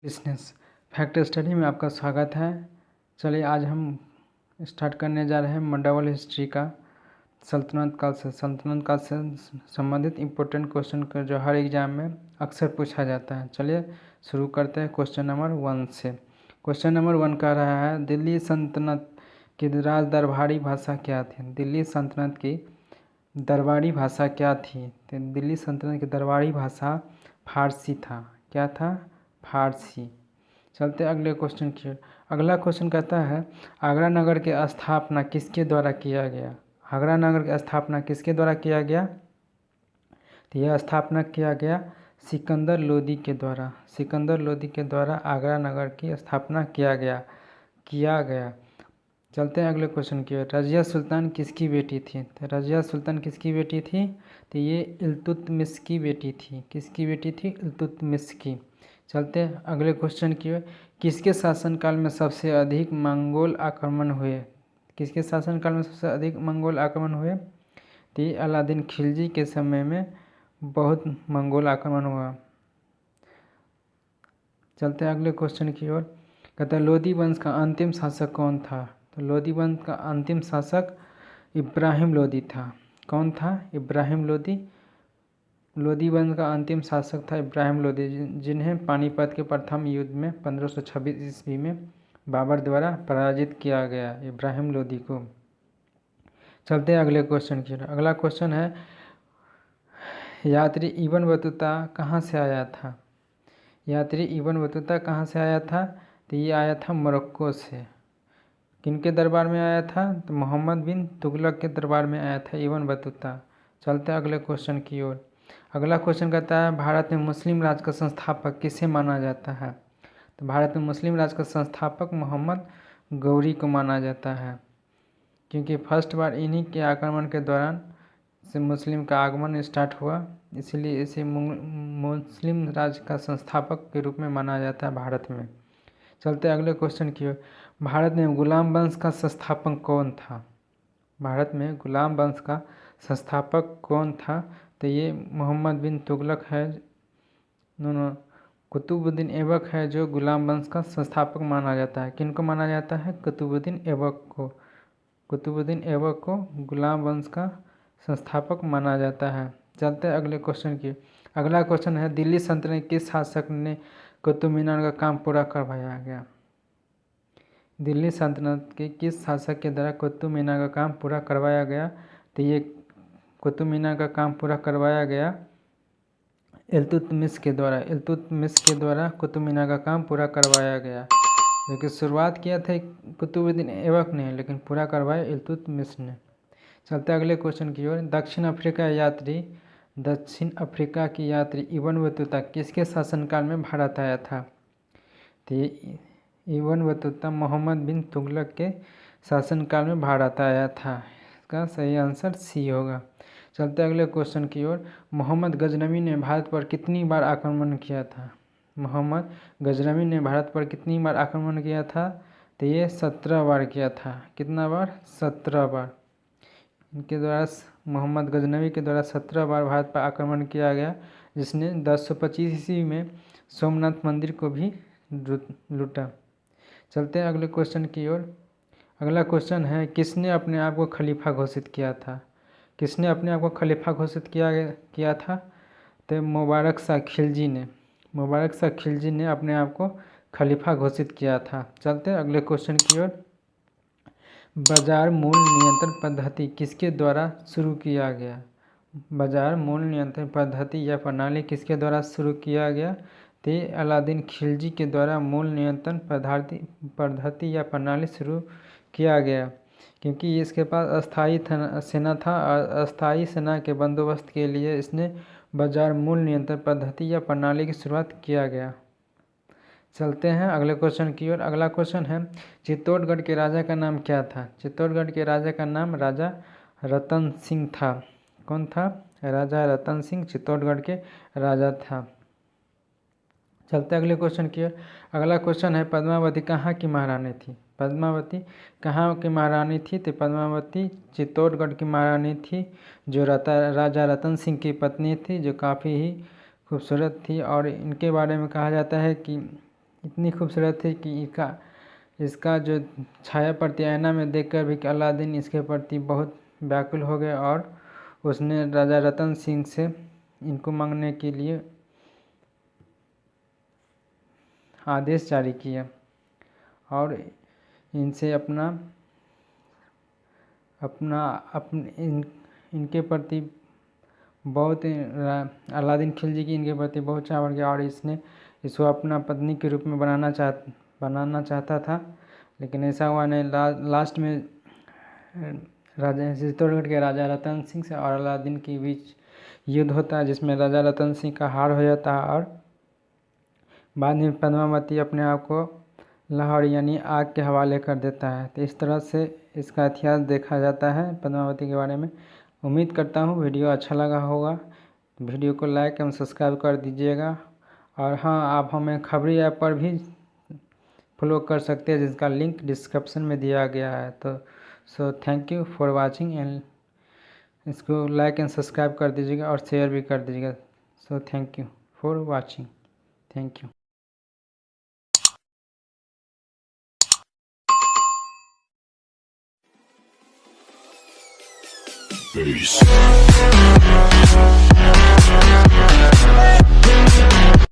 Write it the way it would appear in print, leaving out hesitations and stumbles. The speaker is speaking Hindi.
बिजनेस फैक्ट स्टडी में आपका स्वागत है। चलिए आज हम स्टार्ट करने जा रहे हैं मंडावल हिस्ट्री का सल्तनत काल से संबंधित इम्पोर्टेंट क्वेश्चन का जो हर एग्जाम में अक्सर पूछा जाता है। चलिए शुरू करते हैं क्वेश्चन नंबर 1 से। क्वेश्चन नंबर 1 कह रहा है दिल्ली सल्तनत की राज दरबारी भाषा क्या थी। दिल्ली सल्तनत की दरबारी भाषा क्या थी। तो दिल्ली सल्तनत की दरबारी भाषा फारसी था। क्या था? फारसी। चलते अगले क्वेश्चन की ओर। अगला क्वेश्चन कहता है आगरा नगर की स्थापना किसके द्वारा किया गया। आगरा नगर की स्थापना किसके द्वारा किया गया। तो यह स्थापना किया गया सिकंदर लोदी के द्वारा। सिकंदर लोदी के द्वारा आगरा नगर की स्थापना किया गया। चलते हैं अगले क्वेश्चन की ओर। रजिया सुल्तान किसकी बेटी थी। तो रजिया सुल्तान किसकी बेटी थी। तो ये इल्तुतमिश की बेटी थी। किसकी बेटी थी? इल्तुतमिश की। चलते हैं अगले क्वेश्चन की ओर। किसके शासनकाल में सबसे अधिक मंगोल आक्रमण हुए। किसके शासनकाल में सबसे अधिक मंगोल आक्रमण हुए। तो ये अलादीन खिलजी के समय में बहुत मंगोल आक्रमण हुआ। चलते हैं अगले क्वेश्चन की ओर। कहता है लोदी वंश का अंतिम शासक कौन था। तो लोदी वंश का अंतिम शासक इब्राहिम लोदी था। कौन था? इब्राहिम लोदी। लोदी वंश का अंतिम शासक था इब्राहिम लोदी, जिन्हें पानीपत के प्रथम युद्ध में 1526 ईस्वी में बाबर द्वारा पराजित किया गया। इब्राहिम लोदी को। चलते हैं अगले क्वेश्चन की ओर। अगला क्वेश्चन है यात्री इब्न बतूता कहाँ से आया था। यात्री इब्न बतूता कहाँ से आया था। तो ये आया था मोरक्को से। किनके दरबार में आया था। तो मोहम्मद बिन तुगलक के दरबार में आया था इब्न बतूता। चलते हैं अगले क्वेश्चन की ओर। अगला क्वेश्चन कहता है भारत में मुस्लिम राज का संस्थापक किसे माना जाता है। तो भारत में मुस्लिम राज का संस्थापक मोहम्मद गौरी को माना जाता है, क्योंकि फर्स्ट बार इन्हीं के आक्रमण के दौरान से मुस्लिम का आगमन स्टार्ट हुआ, इसलिए इसे मुस्लिम राज का संस्थापक के रूप में माना जाता है भारत में। चलते अगले क्वेश्चन की ओर। भारत में गुलाम वंश का संस्थापक कौन था। भारत में गुलाम वंश का संस्थापक कौन था। तो ये मोहम्मद बिन तुगलक है। कुतुबुद्दीन ऐबक है जो गुलाम वंश का संस्थापक माना जाता है। किनको माना जाता है? कुतुबुद्दीन ऐबक को। कुतुबुद्दीन ऐबक को गुलाम वंश का संस्थापक माना जाता है। चलते हैं अगले क्वेश्चन की। अगला क्वेश्चन है दिल्ली सल्तनत के किस शासक ने कुतुब मीनार का काम पूरा करवाया गया। दिल्ली सल्तनत के किस शासक के द्वारा कुतुब मीनार का काम पूरा करवाया गया। तो ये कुतुब मीनार का काम पूरा करवाया गया इल्तुतमिश के द्वारा। इल्तुतमिश के द्वारा कुतुब मीनार का काम पूरा करवाया गया, जो कि शुरुआत किया था कुतुबुद्दीन ऐबक ने, लेकिन पूरा करवाया इल्तुतमिश ने। चलते अगले क्वेश्चन की ओर। दक्षिण अफ्रीका की यात्री इब्न बतूता किसके शासनकाल में भारत आया था। तो इब्न बतूता मोहम्मद बिन तुगलक के शासनकाल में भारत आया था। इसका सही आंसर सी होगा। चलते अगले क्वेश्चन की ओर। मोहम्मद गजनवी ने भारत पर कितनी बार आक्रमण किया था। मोहम्मद गजनवी ने भारत पर कितनी बार आक्रमण किया था। तो ये 17 बार किया था। कितना बार? 17 बार। इनके द्वारा मोहम्मद गजनवी के द्वारा 17 बार भारत पर आक्रमण किया गया, जिसने 1025 ईस्वी में सोमनाथ मंदिर को भी लूटा। चलते हैं अगले क्वेश्चन की ओर। अगला क्वेश्चन है किसने अपने आप को खलीफा घोषित किया था। किसने अपने आप को खलीफा घोषित किया था। तो मुबारक शाह खिलजी ने। मुबारक शाह खिलजी ने अपने आप को खलीफा घोषित किया था। चलते हैं अगले क्वेश्चन की ओर। बाजार मूल्य नियंत्रण पद्धति किसके द्वारा शुरू किया गया। बाजार मूल्य नियंत्रण पद्धति या प्रणाली किसके द्वारा शुरू किया गया। तो अलादीन खिलजी के द्वारा मूल्य नियंत्रण पद्धति या प्रणाली शुरू किया गया, क्योंकि इसके पास अस्थायी सेना था और अस्थायी सेना के बंदोबस्त के लिए इसने बाजार मूल्य नियंत्रण पद्धति या प्रणाली की शुरुआत किया गया। चलते हैं अगले क्वेश्चन की ओर। अगला क्वेश्चन है चित्तौड़गढ़ के राजा का नाम क्या था। चित्तौड़गढ़ के राजा का नाम राजा रतन सिंह था। कौन था? राजा रतन सिंह चित्तौड़गढ़ के राजा था। चलते अगले क्वेश्चन की ओर। अगला क्वेश्चन है पद्मावती कहाँ की महारानी थी। पद्मावती कहाँ की महारानी थी। तो पद्मावती चित्तौड़गढ़ की महारानी थी, जो राजा रतन सिंह की पत्नी थी, जो काफ़ी ही खूबसूरत थी। और इनके बारे में कहा जाता है कि इतनी खूबसूरत थी कि इसका जो छाया प्रति आईना में देखकर भी अलादीन इसके प्रति बहुत व्याकुल हो गए और उसने राजा रतन सिंह से इनको मांगने के लिए आदेश जारी किया और इनसे इनके प्रति बहुत अलादीन खिलजी की इनके प्रति बहुत चाव बढ़ गया और इसको अपना पत्नी के रूप में बनाना चाहता था, लेकिन ऐसा हुआ नहीं। लास्ट में राजा चित्तौड़गढ़ के राजा रतन सिंह से और अलादीन के बीच युद्ध होता है, जिसमें राजा रतन सिंह का हार हो जाता है और बाद में पद्मावती अपने आप को लाहौर यानी आग के हवाले कर देता है। तो इस तरह से इसका इतिहास देखा जाता है पद्मावती के बारे में। उम्मीद करता हूँ वीडियो अच्छा लगा होगा, वीडियो को लाइक एवं सब्सक्राइब कर दीजिएगा। और हाँ, आप हमें खबरी ऐप पर भी फॉलो कर सकते हैं, जिसका लिंक डिस्क्रिप्शन में दिया गया है। तो so thank you for watching and इसको लाइक एंड सब्सक्राइब कर दीजिएगा और शेयर भी कर दीजिएगा। So thank you for watching, thank you. Peace.